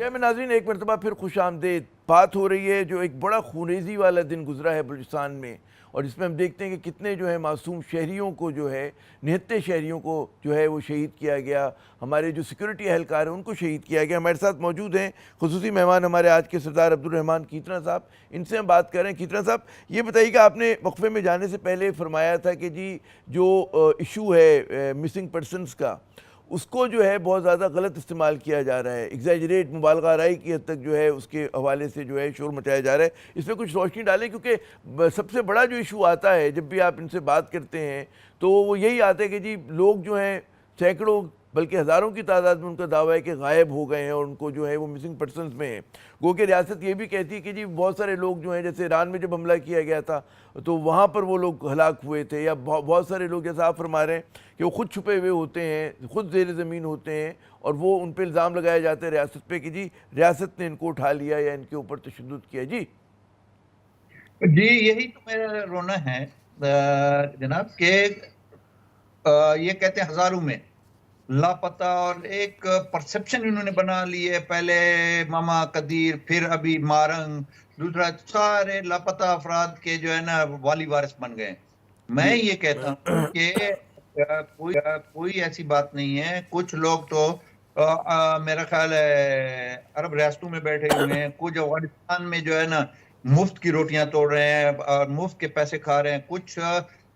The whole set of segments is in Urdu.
میں ناظرین ایک مرتبہ پھر خوش آمدید. بات ہو رہی ہے جو ایک بڑا خونریزی والا دن گزرا ہے بلوچستان میں, اور اس میں ہم دیکھتے ہیں کہ کتنے جو ہے معصوم شہریوں کو جو ہے, نہتے شہریوں کو جو ہے وہ شہید کیا گیا, ہمارے جو سیکورٹی اہلکار ہیں ان کو شہید کیا گیا. ہمارے ساتھ موجود ہیں خصوصی مہمان ہمارے آج کے سردار عبدالرحمن کیترا صاحب, ان سے ہم بات کر رہے ہیں. کیترا صاحب یہ بتائیے کہ آپ نے وقفے میں جانے سے پہلے فرمایا تھا کہ جی جو ایشو ہے مسنگ پرسنز کا, اس کو جو ہے بہت زیادہ غلط استعمال کیا جا رہا ہے, ایگزیجریٹ مبالغہ آرائی کی حد تک جو ہے اس کے حوالے سے جو ہے شور مچایا جا رہا ہے. اس پہ کچھ روشنی ڈالیں, کیونکہ سب سے بڑا جو ایشو آتا ہے جب بھی آپ ان سے بات کرتے ہیں تو وہ یہی آتا ہے کہ جی لوگ جو ہیں سینکڑوں بلکہ ہزاروں کی تعداد میں ان کا دعویٰ ہے کہ غائب ہو گئے ہیں اور ان کو جو ہے وہ مسنگ پرسنز میں ہیں. گو کہ ریاست یہ بھی کہتی ہے کہ جی بہت سارے لوگ جو ہیں, جیسے ایران میں جب حملہ کیا گیا تھا تو وہاں پر وہ لوگ ہلاک ہوئے تھے, یا بہت سارے لوگ جیسا آپ فرما رہے ہیں کہ وہ خود چھپے ہوئے ہوتے ہیں, خود زیر زمین ہوتے ہیں, اور وہ ان پہ الزام لگایا جاتا ہے ریاست پہ کہ جی ریاست نے ان کو اٹھا لیا یا ان کے اوپر تشدد کیا. جی یہی تو میرا رونا ہے جناب, کہ یہ کہتے ہیں ہزاروں میں لاپتہ, اور ایک پرسپشن انہوں نے بنا لی ہے, پہلے ماما قدیر, پھر ابھی مارنگ, دوسرا سارے لاپتہ افراد کے جو ہے نا والی وارث بن گئے. میں یہ کہتا ہوں کہ کوئی ایسی بات نہیں ہے. کچھ لوگ تو میرا خیال ہے عرب ریاستوں میں بیٹھے ہوئے ہیں, کچھ افغانستان میں جو ہے نا مفت کی روٹیاں توڑ رہے ہیں اور مفت کے پیسے کھا رہے ہیں. کچھ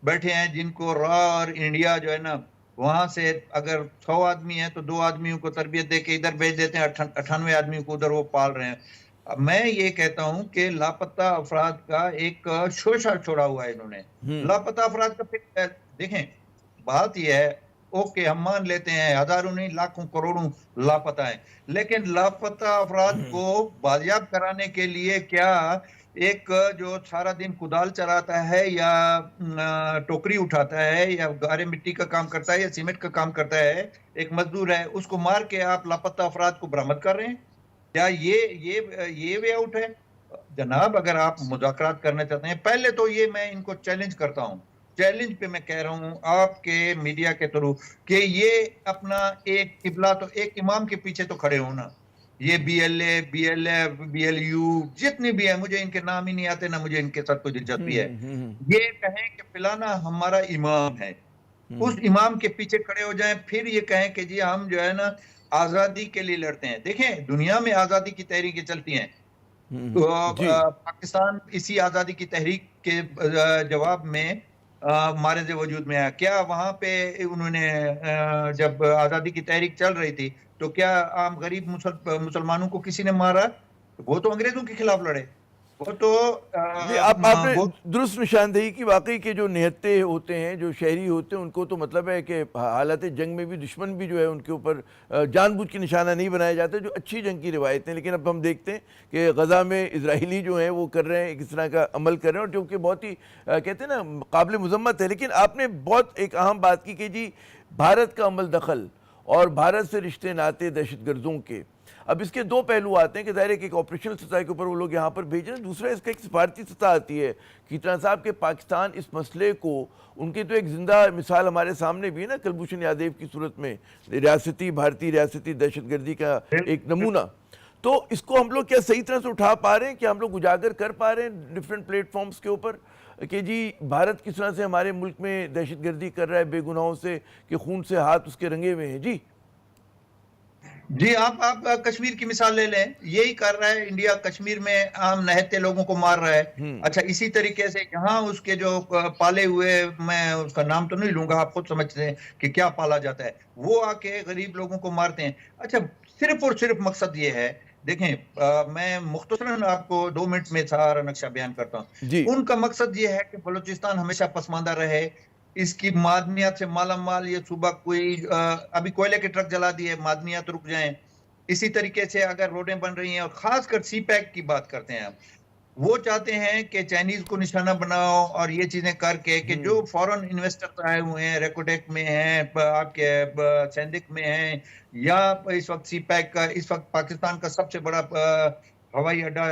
بیٹھے ہیں جن کو اور انڈیا جو ہے نا وہاں سے اگر 100 آدمی ہیں تو 2 آدمیوں کو تربیت دے کے ادھر بھیج دیتے ہیں, 98 آدمیوں کو ادھر وہ پال رہے ہیں. میں یہ کہتا ہوں کہ لاپتہ افراد کا ایک شوشہ چھوڑا ہوا ہے انہوں نے. لاپتہ افراد کا پھر دیکھیں, بات یہ ہے اوکے ہم مان لیتے ہیں ہزاروں نہیں لاکھوں کروڑوں لاپتہ ہیں, لیکن لاپتہ افراد کو بازیاب کرانے کے لیے کیا ایک جو سارا دن کدال چلاتا ہے یا ٹوکری اٹھاتا ہے یا گارے مٹی کا کام کرتا ہے یا سیمنٹ کا کام کرتا ہے, ایک مزدور ہے, اس کو مار کے آپ لاپتہ افراد کو برآمد کر رہے ہیں؟ کیا یہ وے آؤٹ ہے؟ جناب اگر آپ مذاکرات کرنا چاہتے ہیں, پہلے تو یہ میں ان کو چیلنج کرتا ہوں, چیلنج پہ میں کہہ رہا ہوں آپ کے میڈیا کے تھرو کہ یہ اپنا ایک قبلہ تو ایک امام کے پیچھے تو کھڑے ہونا. یہ B L A, B L F, B L U جتنی بھی ہیں, مجھے ان کے نام ہی نہیں آتے, نہ مجھے ان کے ساتھ کوئی دلچسپی ہے. یہ کہیں کہ فلانا ہمارا امام ہے, اس امام کے پیچھے کھڑے ہو جائیں, پھر یہ کہیں کہ جی ہم جو ہے نا آزادی کے لیے لڑتے ہیں. دیکھیں دنیا میں آزادی کی تحریکیں چلتی ہیں, تو پاکستان اسی آزادی کی تحریک کے جواب میں مارز وجود میں آیا. کیا وہاں پہ انہوں نے جب آزادی کی تحریک چل رہی تھی تو کیا عام غریب مسلمانوں کو کسی نے مارا؟ وہ تو انگریزوں کے خلاف لڑے. وہ تو آپ نے درست نشاندہی کی. واقعی کے جو نہتے ہوتے ہیں, جو شہری ہوتے ہیں, ان کو تو مطلب ہے کہ حالت جنگ میں بھی دشمن بھی جو ہے ان کے اوپر جان بوجھ کے نشانہ نہیں بنایا جاتا, جو اچھی جنگ کی روایتیں. لیکن اب ہم دیکھتے ہیں کہ غزہ میں اسرائیلی جو ہیں وہ کر رہے ہیں, کس طرح کا عمل کر رہے ہیں, اور جو کہ بہت ہی کہتے ہیں نا قابل مذمت ہے. لیکن آپ نے بہت ایک اہم بات کی کہ جی بھارت کا عمل دخل اور بھارت سے رشتے ناتے دہشت گردوں کے. اب اس کے 2 پہلو آتے ہیں کہ ظاہر ہے کہ ایک آپریشنل سطح کے اوپر وہ لوگ یہاں پر بھیج رہے ہیں, دوسرا اس کا ایک سفارتی سطح آتی ہے. کیترا صاحب کے پاکستان اس مسئلے کو, ان کی تو ایک زندہ مثال ہمارے سامنے بھی ہے نا کلبھوشن یادیو کی صورت میں, بھارتی ریاستی دہشت گردی کا ایک نمونہ. تو اس کو ہم لوگ کیا صحیح طرح سے اٹھا پا رہے ہیں, کیا ہم لوگ اجاگر کر پا رہے ہیں ڈیفرنٹ پلیٹ فارمز کے اوپر کہ جی بھارت کس طرح سے ہمارے ملک میں دہشت گردی کر رہا ہے بے گناہوں سے, کہ خون سے ہاتھ اس کے رنگے ہوئے ہیں؟ جی آپ کشمیر کی مثال لے لیں, یہی کر رہا ہے انڈیا. کشمیر میں عام نہتے لوگوں کو مار رہا ہے. اچھا اسی طریقے سے یہاں اس کے جو پالے ہوئے, میں اس کا نام تو نہیں لوں گا, آپ خود سمجھتے ہیں کہ کیا پالا جاتا ہے, وہ آ کے غریب لوگوں کو مارتے ہیں. اچھا صرف اور صرف مقصد یہ ہے, دیکھیں میں مختصراً آپ کو 2 منٹ میں سارا نقشہ بیان کرتا ہوں. ان کا مقصد یہ ہے کہ بلوچستان ہمیشہ پسماندہ رہے, اس کی معدنیات سے مالا مال یہ صوبہ, کوئی ابھی کوئلے کے ٹرک جلا دیے, معدنیات رک جائیں. اسی طریقے سے اگر روڈیں بن رہی ہیں, اور خاص کر سی پیک کی بات کرتے ہیں, وہ چاہتے ہیں کہ چائنیز کو نشانہ بناؤ اور یہ چیزیں کر کے کہ جو فورن انویسٹر آئے ہوئے ہیں, ریکوٹیک میں ہیں, آپ کے سیندک میں ہیں, یا اس وقت سی پیک کا, اس وقت پاکستان کا سب سے بڑا ہوائی اڈا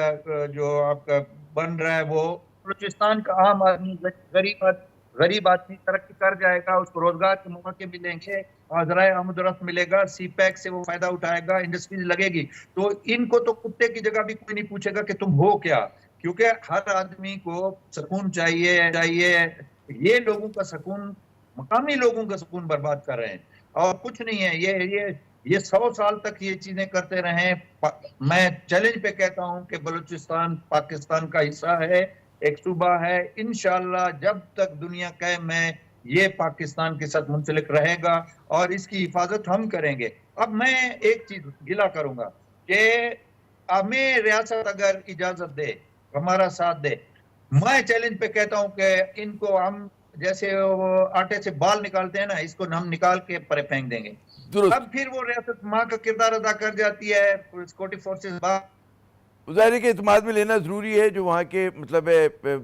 جو آپ کا بن رہا ہے, وہ بلوچستان کا عام آدمی غریب غریب آدمی ترقی کر جائے گا، اس کو روزگار کے مواقع ملیں گے اور ذرائع آمد و رفت ملے گا، سی پیک سے وہ فائدہ اٹھائے گا، انڈسٹریز لگے گی. تو ان کو تو کتے کی جگہ بھی کوئی نہیں پوچھے گا کہ تم ہو کیا، کیونکہ ہر آدمی کو سکون چاہیے. یہ لوگوں کا سکون، مقامی لوگوں کا سکون برباد کر رہے ہیں اور کچھ نہیں ہے. یہ 100 سال تک یہ چیزیں کرتے رہیں. میں چیلنج پہ کہتا ہوں کہ بلوچستان پاکستان کا حصہ ہے، ایک صوبہ ہے. انشاءاللہ جب تک دنیا قائم ہے یہ پاکستان کے ساتھ منسلک رہے گا اور اس کی حفاظت ہم کریں گے. اب میں ایک چیز گلہ کروں گا کہ ہمیں ریاست اگر اجازت دے، ہمارا ساتھ دے، میں چیلنج پہ کہتا ہوں کہ ان کو ہم جیسے آٹے سے بال نکالتے ہیں نا، اس کو ہم نکال کے پرے پھینک دیں گے. درست. اب پھر وہ ریاست ماں کا کردار ادا کر جاتی ہے. سیکورٹی فورسز ظاہر ہے کہ اعتماد میں لینا ضروری ہے جو وہاں کے مطلب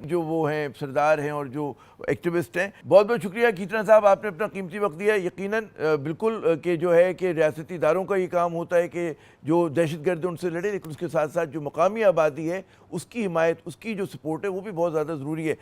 جو وہ ہیں سردار ہیں اور جو ایکٹیوسٹ ہیں. بہت بہت شکریہ کیچنا صاحب، آپ نے اپنا قیمتی وقت دیا. یقیناً بالکل کہ جو ہے کہ ریاستی اداروں کا یہ کام ہوتا ہے کہ جو دہشت گرد ان سے لڑے، لیکن اس کے ساتھ ساتھ جو مقامی آبادی ہے اس کی حمایت، اس کی جو سپورٹ ہے وہ بھی بہت زیادہ ضروری ہے.